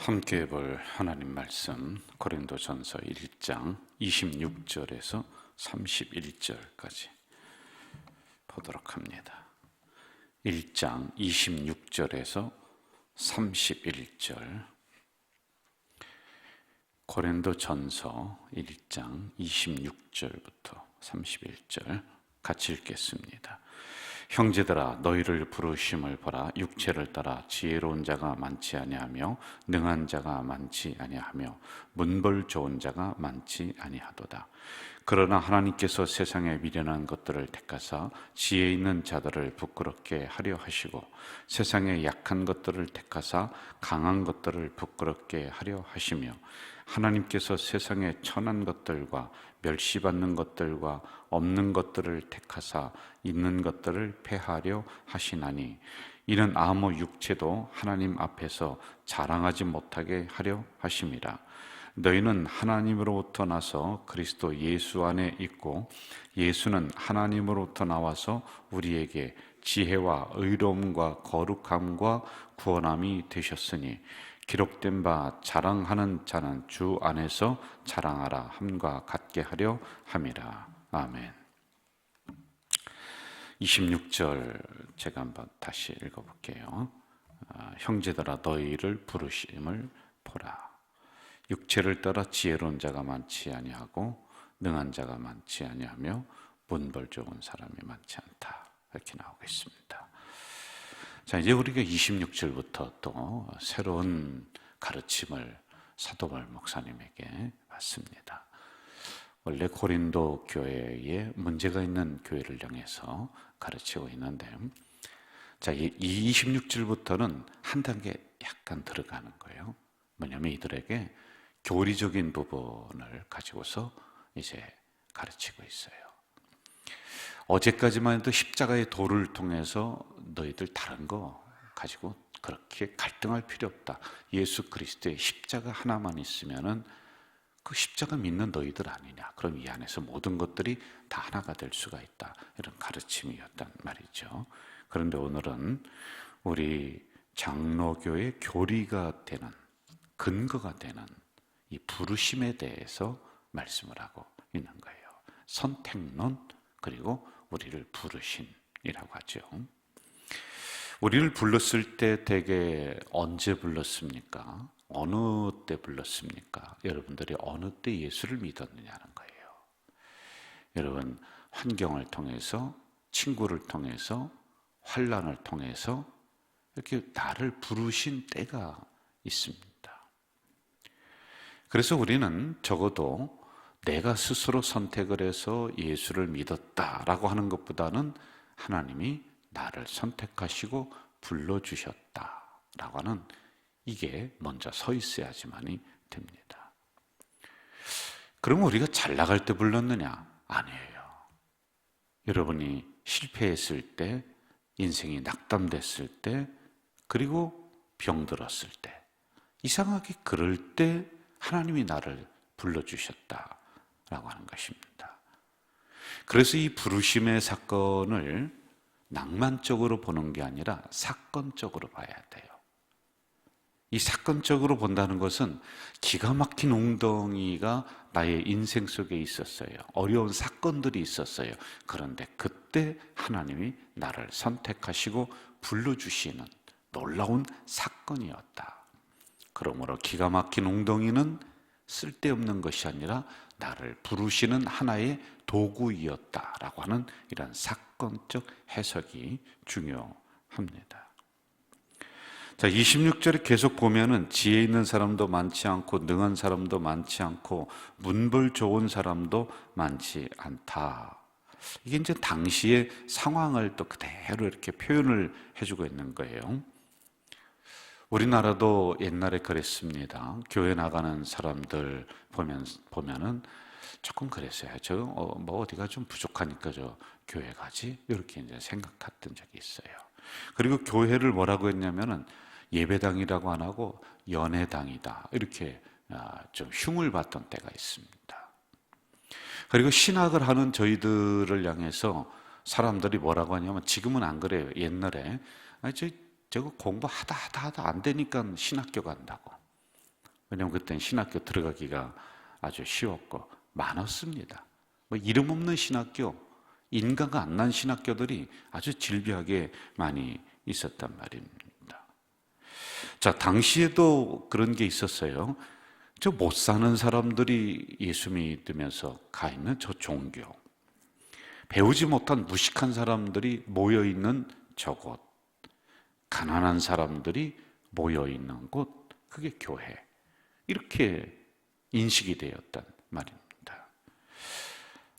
함께 볼 하나님 말씀 고린도전서 1장 26절에서 31절까지 보도록 합니다. 1장 26절에서 31절, 고린도전서 1장 26절부터 31절 같이 읽겠습니다. 형제들아, 너희를 부르심을 보라. 육체를 따라 지혜로운 자가 많지 아니하며 능한 자가 많지 아니하며 문벌 좋은 자가 많지 아니하도다. 그러나 하나님께서 세상에 미련한 것들을 택하사 지혜 있는 자들을 부끄럽게 하려 하시고, 세상에 약한 것들을 택하사 강한 것들을 부끄럽게 하려 하시며, 하나님께서 세상에 천한 것들과 멸시받는 것들과 없는 것들을 택하사 있는 것들을 폐하려 하시나니, 이는 아무 육체도 하나님 앞에서 자랑하지 못하게 하려 하심이라. 너희는 하나님으로부터 나서 그리스도 예수 안에 있고, 예수는 하나님으로부터 나와서 우리에게 지혜와 의로움과 거룩함과 구원함이 되셨으니, 기록된 바 자랑하는 자는 주 안에서 자랑하라 함과 같게 하려 함이라. 아멘. 26절 제가 한번 다시 읽어볼게요. 형제들아, 너희를 부르심을 보라. 육체를 따라 지혜로운 자가 많지 아니하고 능한 자가 많지 아니하며 문벌 좋은 사람이 많지 않다, 이렇게 나오고 있습니다. 자, 이제 우리가 26절부터 또 새로운 가르침을 사도 바울 목사님에게 받습니다. 원래 고린도 교회에 문제가 있는 교회를 향해서 가르치고 있는데, 자, 이 26절부터는 한 단계 약간 들어가는 거예요. 뭐냐면 이들에게 교리적인 부분을 가지고서 이제 가르치고 있어요. 어제까지만 해도 십자가의 도를 통해서 너희들 다른 거 가지고 그렇게 갈등할 필요 없다. 예수 그리스도의 십자가 하나만 있으면은 그 십자가 믿는 너희들 아니냐. 그럼 이 안에서 모든 것들이 다 하나가 될 수가 있다. 이런 가르침이었단 말이죠. 그런데 오늘은 우리 장로교의 교리가 되는, 근거가 되는 이 부르심에 대해서 말씀을 하고 있는 거예요. 선택론, 그리고 우리를 부르심이라고 하죠. 우리를 불렀을 때 대개 언제 불렀습니까? 어느 때 불렀습니까? 여러분들이 어느 때 예수를 믿었느냐는 거예요. 여러분, 환경을 통해서, 친구를 통해서, 환난을 통해서 이렇게 나를 부르신 때가 있습니다. 그래서 우리는 적어도 내가 스스로 선택을 해서 예수를 믿었다라고 하는 것보다는 하나님이 나를 선택하시고 불러주셨다라고 하는, 이게 먼저 서 있어야지만이 됩니다. 그럼 우리가 잘 나갈 때 불렀느냐? 아니에요. 여러분이 실패했을 때, 인생이 낙담됐을 때, 그리고 병들었을 때, 이상하게 그럴 때 하나님이 나를 불러주셨다라고 하는 것입니다. 그래서 이 부르심의 사건을 낭만적으로 보는 게 아니라 사건적으로 봐야 돼요. 이 사건적으로 본다는 것은 기가 막힌 웅덩이가 나의 인생 속에 있었어요. 어려운 사건들이 있었어요. 그런데 그때 하나님이 나를 선택하시고 불러주시는 놀라운 사건이었다. 그러므로 기가 막힌 웅덩이는 쓸데없는 것이 아니라 나를 부르시는 하나의 도구이었다라고 하는 이런 사건적 해석이 중요합니다. 자, 26절에 계속 보면은 지혜 있는 사람도 많지 않고 능한 사람도 많지 않고 문벌 좋은 사람도 많지 않다. 이게 이제 당시의 상황을 또 그대로 이렇게 표현을 해주고 있는 거예요. 우리나라도 옛날에 그랬습니다. 교회 나가는 사람들 보면은 조금 그랬어요. 뭐 어디가 좀 부족하니까 저 교회 가지, 이렇게 이제 생각했던 적이 있어요. 그리고 교회를 뭐라고 했냐면은 예배당이라고 안 하고 연회당이다, 이렇게 좀 흉을 봤던 때가 있습니다. 그리고 신학을 하는 저희들을 향해서 사람들이 뭐라고 하냐면, 지금은 안 그래요. 옛날에 저거 공부하다 안 되니까 신학교 간다고. 왜냐하면 그때는 신학교 들어가기가 아주 쉬웠고 많았습니다. 뭐 이름 없는 신학교, 인가가 안 난 신학교들이 아주 질비하게 많이 있었단 말입니다. 자, 당시에도 그런 게 있었어요. 저 못 사는 사람들이 예수 믿으면서 가 있는 저 종교, 배우지 못한 무식한 사람들이 모여 있는 저곳, 가난한 사람들이 모여 있는 곳, 그게 교회. 이렇게 인식이 되었단 말입니다.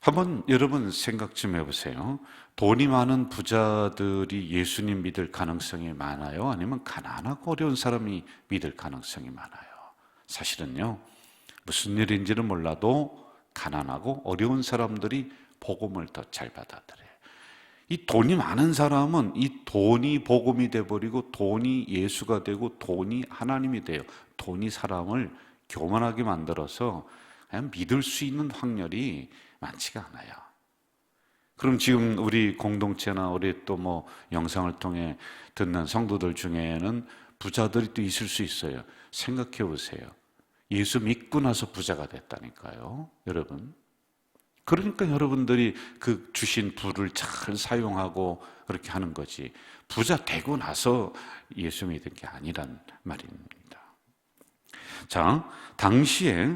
한번 여러분 생각 좀 해보세요. 돈이 많은 부자들이 예수님 믿을 가능성이 많아요? 아니면 가난하고 어려운 사람이 믿을 가능성이 많아요? 사실은요, 무슨 일인지는 몰라도 가난하고 어려운 사람들이 복음을 더 잘 받아들여요. 이 돈이 많은 사람은 이 돈이 복음이 돼버리고 돈이 예수가 되고 돈이 하나님이 돼요. 돈이 사람을 교만하게 만들어서 그냥 믿을 수 있는 확률이 많지가 않아요. 그럼 지금 우리 공동체나 우리 또 뭐 영상을 통해 듣는 성도들 중에는 부자들이 또 있을 수 있어요. 생각해 보세요. 예수 믿고 나서 부자가 됐다니까요, 여러분. 그러니까 여러분들이 그 주신 부를 잘 사용하고 그렇게 하는 거지, 부자 되고 나서 예수 믿은 게 아니란 말입니다. 자, 당시에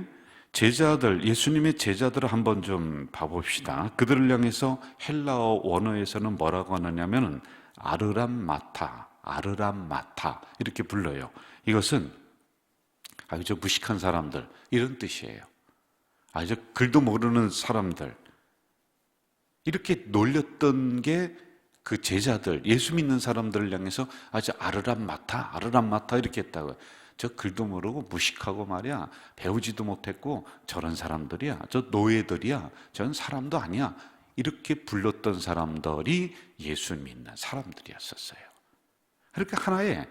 제자들, 예수님의 제자들을 한번 좀 봐봅시다. 그들을 향해서 헬라어 원어에서는 뭐라고 하느냐면 아르람마타, 아르람마타 이렇게 불러요. 이것은 아주 무식한 사람들 이런 뜻이에요. 아주 글도 모르는 사람들, 이렇게 놀렸던 게 그 제자들, 예수 믿는 사람들을 향해서 아주 아르람마타, 아르람마타 이렇게 했다고요. 저 글도 모르고 무식하고 말이야, 배우지도 못했고 저런 사람들이야, 저 노예들이야, 전 사람도 아니야, 이렇게 불렀던 사람들이 예수 믿는 사람들이었었어요. 그러니까 하나의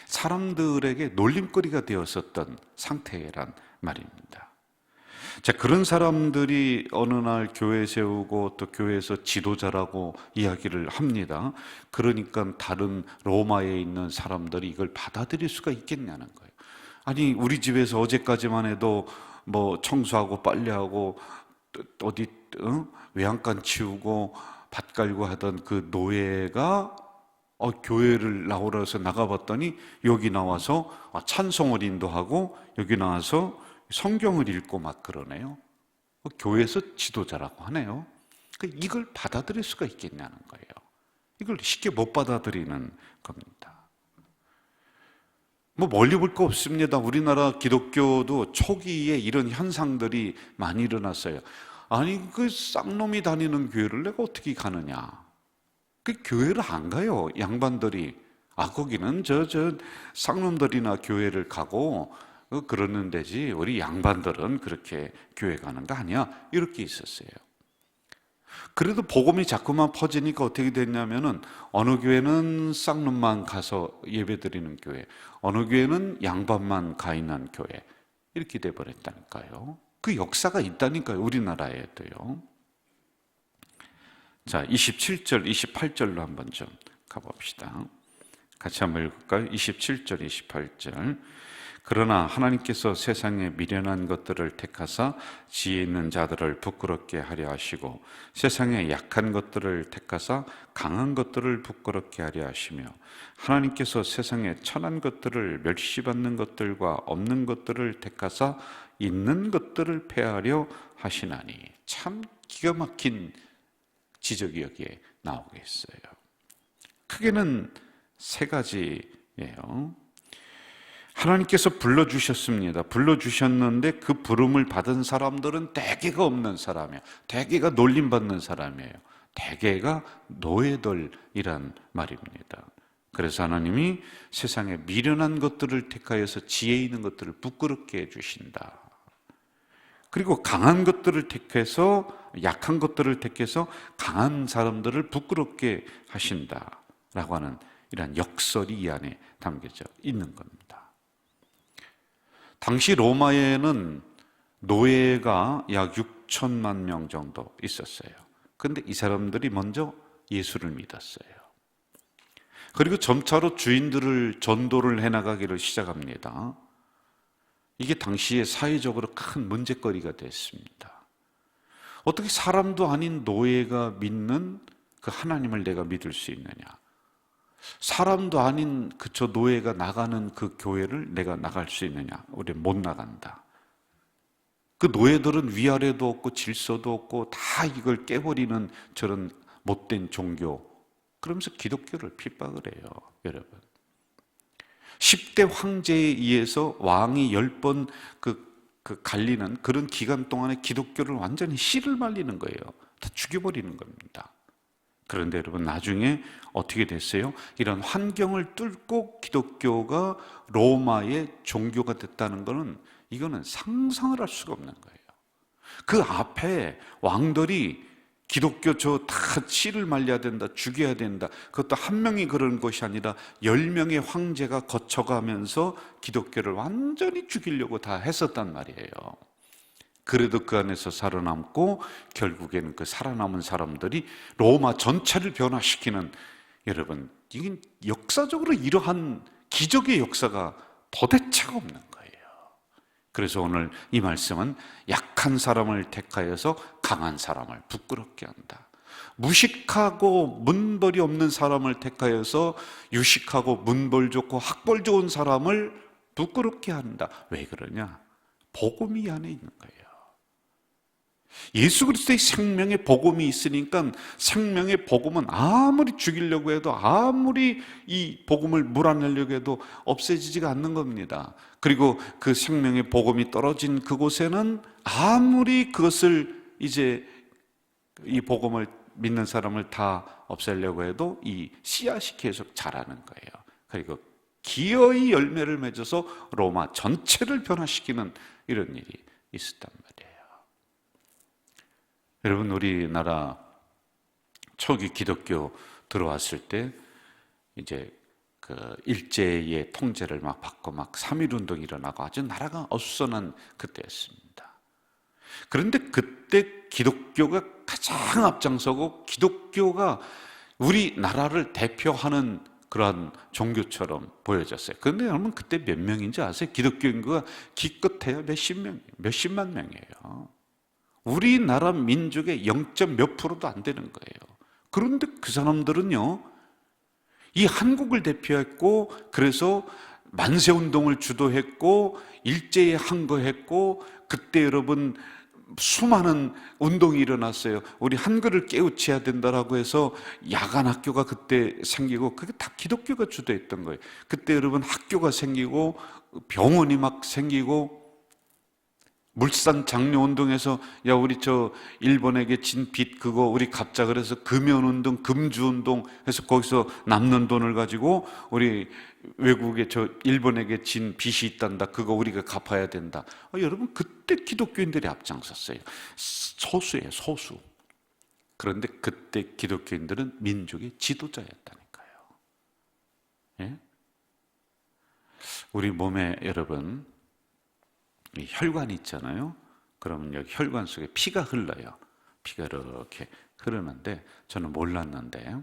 사람들에게 놀림거리가 되었었던 상태란 말입니다. 자, 그런 사람들이 어느 날 교회 세우고 또 교회에서 지도자라고 이야기를 합니다. 그러니까 다른 로마에 있는 사람들이 이걸 받아들일 수가 있겠냐는 거예요. 아니, 우리 집에서 어제까지만 해도 뭐 청소하고 빨래하고 어디 외양간 치우고 밭 갈고 하던 그 노예가 교회를 나오라 해서 나가봤더니 여기 나와서 찬송을 인도하고 여기 나와서 성경을 읽고 막 그러네요. 교회에서 지도자라고 하네요. 이걸 받아들일 수가 있겠냐는 거예요. 이걸 쉽게 못 받아들이는 겁니다. 뭐 멀리 볼 거 없습니다. 우리나라 기독교도 초기에 이런 현상들이 많이 일어났어요. 아니, 그 쌍놈이 다니는 교회를 내가 어떻게 가느냐. 그 교회를 안 가요, 양반들이. 거기는 저 쌍놈들이나 교회를 가고 그러는 데지 우리 양반들은 그렇게 교회 가는 거 아니야, 이렇게 있었어요. 그래도 복음이 자꾸만 퍼지니까 어떻게 됐냐면은 어느 교회는 쌍놈만 가서 예배드리는 교회, 어느 교회는 양반만 가 있는 교회, 이렇게 돼버렸다니까요. 그 역사가 있다니까요, 우리나라에도요. 자, 27절, 28절로 한번 좀 가봅시다. 같이 한번 읽을까요? 27절, 28절. 그러나 하나님께서 세상에 미련한 것들을 택하사 지혜 있는 자들을 부끄럽게 하려 하시고 세상에 약한 것들을 택하사 강한 것들을 부끄럽게 하려 하시며 하나님께서 세상에 천한 것들을 멸시받는 것들과 없는 것들을 택하사 있는 것들을 폐하려 하시나니. 참 기가 막힌 지적이 여기에 나오고 있어요. 크게는 세 가지예요. 하나님께서 불러주셨습니다. 불러주셨는데 그 부름을 받은 사람들은 대개가 없는 사람이에요. 대개가 놀림받는 사람이에요. 대개가 노예들이란 말입니다. 그래서 하나님이 세상에 미련한 것들을 택하여서 지혜 있는 것들을 부끄럽게 해주신다. 그리고 강한 것들을 택해서, 약한 것들을 택해서 강한 사람들을 부끄럽게 하신다라고 하는 이런 역설이 이 안에 담겨져 있는 겁니다. 당시 로마에는 노예가 약 6천만 명 정도 있었어요. 그런데 이 사람들이 먼저 예수를 믿었어요. 그리고 점차로 주인들을 전도를 해나가기를 시작합니다. 이게 당시에 사회적으로 큰 문제거리가 됐습니다. 어떻게 사람도 아닌 노예가 믿는 그 하나님을 내가 믿을 수 있느냐? 사람도 아닌 저 노예가 나가는 그 교회를 내가 나갈 수 있느냐? 우리 못 나간다. 그 노예들은 위아래도 없고 질서도 없고 다 이걸 깨버리는 저런 못된 종교. 그러면서 기독교를 핍박을 해요, 여러분. 10대 황제에 의해서 왕이 10번 갈리는 그런 기간 동안에 기독교를 완전히 씨를 말리는 거예요. 다 죽여버리는 겁니다. 그런데 여러분, 나중에 어떻게 됐어요? 이런 환경을 뚫고 기독교가 로마의 종교가 됐다는 것은 이거는 상상을 할 수가 없는 거예요. 그 앞에 왕들이 기독교 다 씨를 말려야 된다, 죽여야 된다. 그것도 한 명이 그런 것이 아니라 10명의 황제가 거쳐가면서 기독교를 완전히 죽이려고 다 했었단 말이에요. 그래도 그 안에서 살아남고 결국에는 그 살아남은 사람들이 로마 전체를 변화시키는, 여러분, 이게 역사적으로 이러한 기적의 역사가 도대체가 없는 거예요. 그래서 오늘 이 말씀은 약한 사람을 택하여서 강한 사람을 부끄럽게 한다. 무식하고 문벌이 없는 사람을 택하여서 유식하고 문벌 좋고 학벌 좋은 사람을 부끄럽게 한다. 왜 그러냐? 복음이 이 안에 있는 거예요. 예수 그리스도의 생명의 복음이 있으니까 생명의 복음은 아무리 죽이려고 해도, 아무리 이 복음을 물어내려고 해도 없애지지가 않는 겁니다. 그리고 그 생명의 복음이 떨어진 그곳에는 아무리 그것을 이제 이 복음을 믿는 사람을 다 없애려고 해도 이 씨앗이 계속 자라는 거예요. 그리고 기어이 열매를 맺어서 로마 전체를 변화시키는 이런 일이 있었단 말이에요. 여러분, 우리나라 초기 기독교 들어왔을 때 이제 그 일제의 통제를 막 받고 막 3.1운동이 일어나고 아주 나라가 어수선한 그때였습니다. 그런데 그때 기독교가 가장 앞장서고 기독교가 우리나라를 대표하는 그런 종교처럼 보여졌어요. 그런데 여러분, 그때 몇 명인지 아세요? 기독교 인구가 기껏해야 몇십만 명이에요. 우리나라 민족의 0. 몇 프로도 안 되는 거예요. 그런데 그 사람들은요, 이 한국을 대표했고, 그래서 만세운동을 주도했고, 일제에 항거했고, 그때 여러분 수많은 운동이 일어났어요. 우리 한글을 깨우쳐야 된다라고 해서 야간 학교가 그때 생기고, 그게 다 기독교가 주도했던 거예요. 그때 여러분 학교가 생기고 병원이 막 생기고, 물산 장려운동에서 야 우리 일본에게 진 빚 그거 우리 갚자 그래서 금연운동, 금주운동 해서 거기서 남는 돈을 가지고 우리 외국에 일본에게 진 빚이 있단다, 그거 우리가 갚아야 된다. 여러분, 그때 기독교인들이 앞장섰어요. 소수예요, 소수. 그런데 그때 기독교인들은 민족의 지도자였다니까요. 예? 우리 몸에 여러분 이 혈관이 있잖아요. 그러면 여기 혈관 속에 피가 흘러요. 피가 이렇게 흐르는데 저는 몰랐는데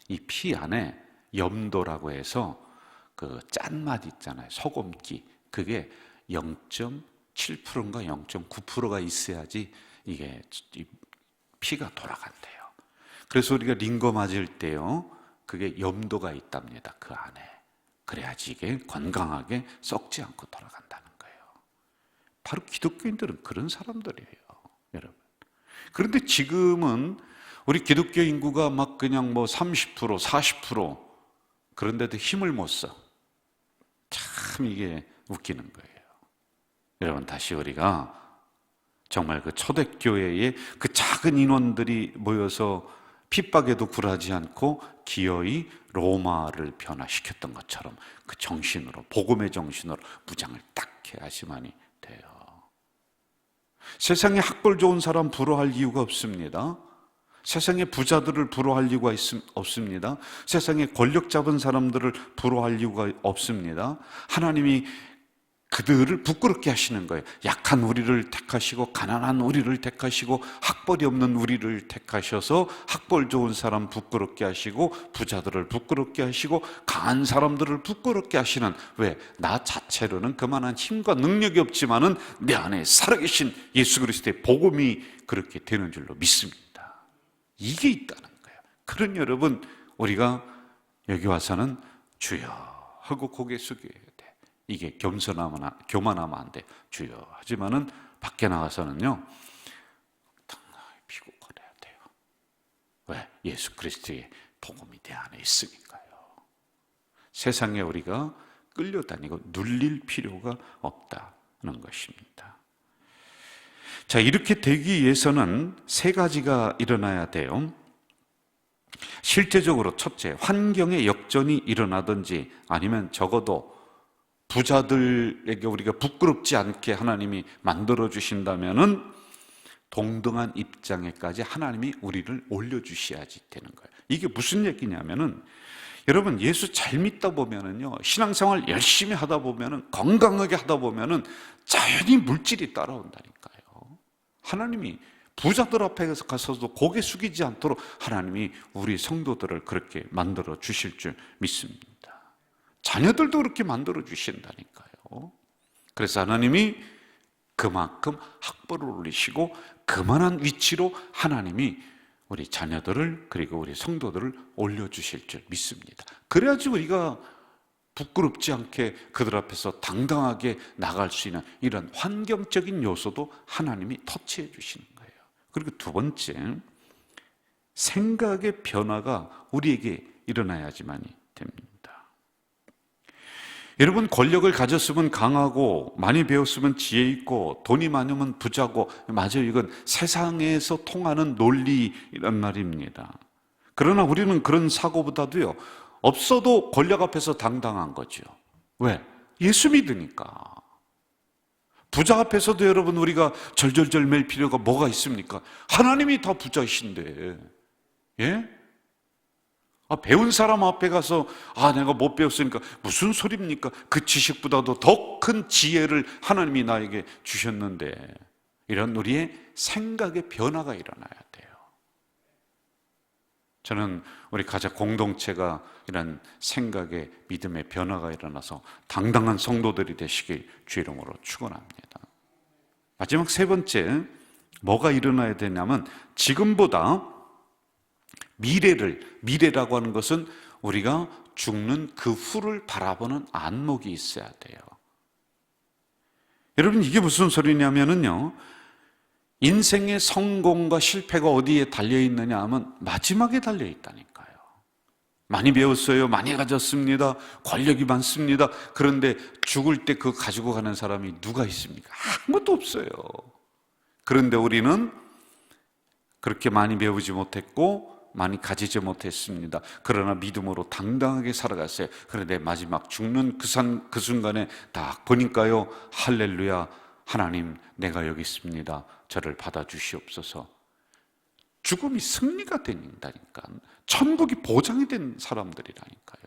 이 피 안에 염도라고 해서 그 짠맛 있잖아요. 소금기. 그게 0.7%인가 0.9%가 있어야지 이게 피가 돌아간대요. 그래서 우리가 링거 맞을 때요, 그게 염도가 있답니다. 그 안에. 그래야지 이게 건강하게 썩지 않고 돌아간다는 거예요. 바로 기독교인들은 그런 사람들이에요, 여러분. 그런데 지금은 우리 기독교 인구가 막 그냥 30%, 40% 그런데도 힘을 못 써. 참 이게 웃기는 거예요. 여러분, 다시 우리가 정말 그 초대교회의 그 작은 인원들이 모여서 핍박에도 굴하지 않고 기어이 로마를 변화시켰던 것처럼 그 정신으로, 복음의 정신으로 무장을 딱 해야지만이 돼요. 세상에 학벌 좋은 사람 부러워할 이유가 없습니다. 세상에 부자들을 부러워할 이유가 없습니다. 세상에 권력 잡은 사람들을 부러워할 이유가 없습니다. 하나님이 그들을 부끄럽게 하시는 거예요. 약한 우리를 택하시고 가난한 우리를 택하시고 학벌이 없는 우리를 택하셔서 학벌 좋은 사람 부끄럽게 하시고 부자들을 부끄럽게 하시고 강한 사람들을 부끄럽게 하시는, 왜? 나 자체로는 그만한 힘과 능력이 없지만은 내 안에 살아계신 예수 그리스도의 복음이 그렇게 되는 줄로 믿습니다. 이게 있다는 거예요. 그런 여러분, 우리가 여기 와서는 주여 하고 고개 숙여야 돼. 이게 교만하면 안 돼. 주여 하지만은 밖에 나가서는요 당당히 피고 걸어야 돼요. 왜? 예수 그리스도의 복음이 내 안에 있으니까요. 세상에 우리가 끌려다니고 눌릴 필요가 없다는 것입니다. 자, 이렇게 되기 위해서는 세 가지가 일어나야 돼요. 실제적으로 첫째, 환경의 역전이 일어나든지 아니면 적어도 부자들에게 우리가 부끄럽지 않게 하나님이 만들어 주신다면은 동등한 입장에까지 하나님이 우리를 올려주셔야지 되는 거예요. 이게 무슨 얘기냐면은, 여러분 예수 잘 믿다 보면은요, 신앙생활 열심히 하다 보면은, 건강하게 하다 보면은 자연히 물질이 따라온다니까요. 하나님이 부자들 앞에 가서도 고개 숙이지 않도록 하나님이 우리 성도들을 그렇게 만들어 주실 줄 믿습니다. 자녀들도 그렇게 만들어 주신다니까요. 그래서 하나님이 그만큼 학벌을 올리시고 그만한 위치로 하나님이 우리 자녀들을, 그리고 우리 성도들을 올려주실 줄 믿습니다. 그래야지 우리가 부끄럽지 않게 그들 앞에서 당당하게 나갈 수 있는 이런 환경적인 요소도 하나님이 터치해 주시는 거예요. 그리고 두 번째, 생각의 변화가 우리에게 일어나야지만이 됩니다. 여러분, 권력을 가졌으면 강하고 많이 배웠으면 지혜 있고 돈이 많으면 부자고, 맞아요. 이건 세상에서 통하는 논리란 말입니다. 그러나 우리는 그런 사고보다도요, 없어도 권력 앞에서 당당한 거죠. 왜? 예수 믿으니까. 부자 앞에서도 여러분 우리가 절절절 맬 필요가 뭐가 있습니까? 하나님이 다 부자이신데. 예? 배운 사람 앞에 가서 내가 못 배웠으니까 무슨 소리입니까? 그 지식보다도 더 큰 지혜를 하나님이 나에게 주셨는데, 이런 우리의 생각의 변화가 일어나야 돼요. 저는 우리 가족 공동체가 이런 생각의 믿음의 변화가 일어나서 당당한 성도들이 되시길 주 이름으로 축원합니다. 마지막 세 번째, 뭐가 일어나야 되냐면, 지금보다 미래라고 하는 것은 우리가 죽는 그 후를 바라보는 안목이 있어야 돼요. 여러분, 이게 무슨 소리냐면요, 인생의 성공과 실패가 어디에 달려있느냐 하면 마지막에 달려있다니까요. 많이 배웠어요, 많이 가졌습니다, 권력이 많습니다. 그런데 죽을 때 그거 가지고 가는 사람이 누가 있습니까? 아무것도 없어요. 그런데 우리는 그렇게 많이 배우지 못했고 많이 가지지 못했습니다. 그러나 믿음으로 당당하게 살아갔어요. 그런데 마지막 죽는 그 순간에 딱 보니까요, 할렐루야, 하나님 내가 여기 있습니다, 저를 받아주시옵소서. 죽음이 승리가 된다니까. 천국이 보장이 된 사람들이라니까요.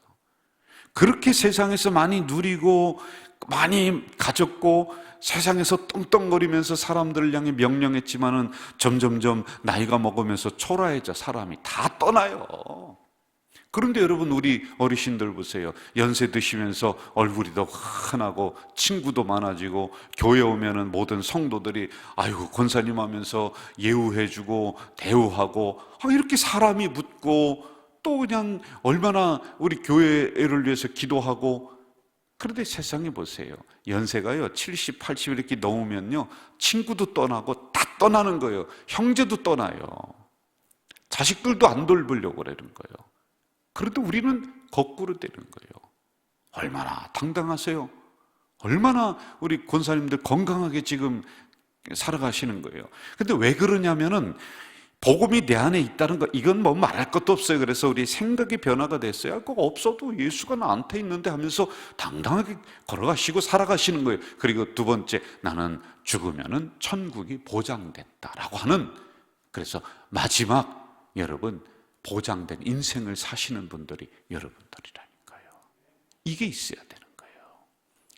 그렇게 세상에서 많이 누리고 많이 가졌고 세상에서 떵떵거리면서 사람들을 향해 명령했지만은 점점점 나이가 먹으면서 초라해져 사람이 다 떠나요. 그런데 여러분, 우리 어르신들 보세요. 연세 드시면서 얼굴이 더 환하고 친구도 많아지고 교회 오면은 모든 성도들이 아이고 권사님 하면서 예우해주고 대우하고, 이렇게 사람이 붙고 또 그냥 얼마나 우리 교회를 위해서 기도하고. 그런데 세상에 보세요. 연세가요 70, 80 이렇게 넘으면요, 친구도 떠나고 다 떠나는 거예요. 형제도 떠나요. 자식들도 안 돌보려고 그러는 거예요. 그런데 우리는 거꾸로 되는 거예요. 얼마나 당당하세요? 얼마나 우리 권사님들 건강하게 지금 살아가시는 거예요. 근데 왜 그러냐면은 복음이 내 안에 있다는 거, 이건 뭐 말할 것도 없어요. 그래서 우리 생각의 변화가 됐어요. 그거 없어도 예수가 나한테 있는데 하면서 당당하게 걸어가시고 살아가시는 거예요. 그리고 두 번째, 나는 죽으면은 천국이 보장됐다라고 하는, 그래서 마지막 여러분 보장된 인생을 사시는 분들이 여러분들이라니까요. 이게 있어야 되는 거예요.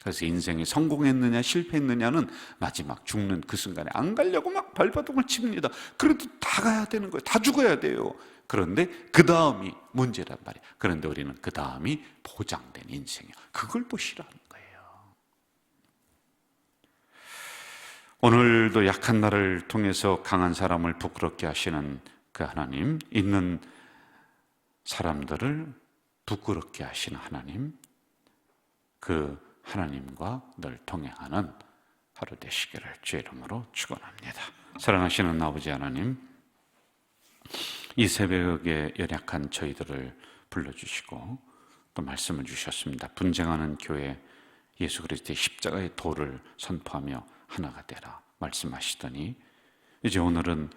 그래서 인생이 성공했느냐 실패했느냐는 마지막 죽는 그 순간에 안 가려고 막 발버둥을 칩니다. 그래도 다 가야 되는 거예요. 다 죽어야 돼요. 그런데 그 다음이 문제란 말이에요. 그런데 우리는 그 다음이 보장된 인생이에요. 그걸 보시라는 거예요. 오늘도 약한 나를 통해서 강한 사람을 부끄럽게 하시는 그 하나님, 있는 사람들을 부끄럽게 하시는 하나님, 그 하나님과 늘 동행하는 하루 되시기를 주의 이름으로 축원합니다. 사랑하시는 아버지 하나님, 이 새벽에 연약한 저희들을 불러주시고 또 말씀을 주셨습니다. 분쟁하는 교회, 예수 그리스도의 십자가의 도를 선포하며 하나가 되라 말씀하시더니, 이제 오늘은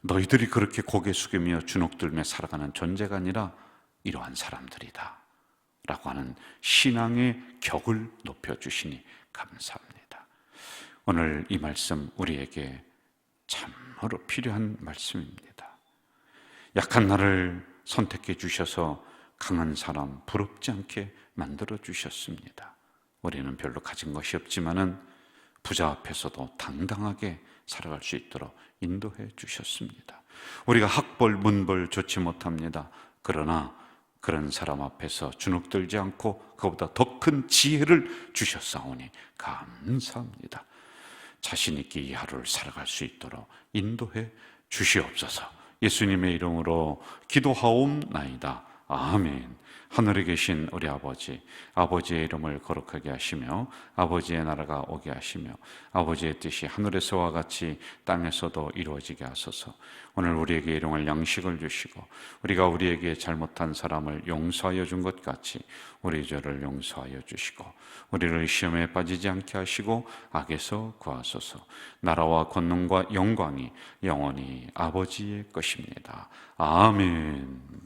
너희들이 그렇게 고개 숙이며 주눅들며 살아가는 존재가 아니라 이러한 사람들이다 라고 하는 신앙의 격을 높여주시니 감사합니다. 오늘 이 말씀 우리에게 참으로 필요한 말씀입니다. 약한 나를 선택해 주셔서 강한 사람 부럽지 않게 만들어 주셨습니다. 우리는 별로 가진 것이 없지만은 부자 앞에서도 당당하게 살아갈 수 있도록 인도해 주셨습니다. 우리가 학벌, 문벌 좋지 못합니다. 그러나 그런 사람 앞에서 주눅들지 않고 그보다 더 큰 지혜를 주셨사오니 감사합니다. 자신 있게 이 하루를 살아갈 수 있도록 인도해 주시옵소서. 예수님의 이름으로 기도하옵나이다. 아멘. 하늘에 계신 우리 아버지, 아버지의 이름을 거룩하게 하시며 아버지의 나라가 오게 하시며 아버지의 뜻이 하늘에서와 같이 땅에서도 이루어지게 하소서. 오늘 우리에게 일용할 양식을 주시고 우리가 우리에게 잘못한 사람을 용서하여 준 것 같이 우리 죄를 용서하여 주시고 우리를 시험에 빠지지 않게 하시고 악에서 구하소서. 나라와 권능과 영광이 영원히 아버지의 것입니다. 아멘.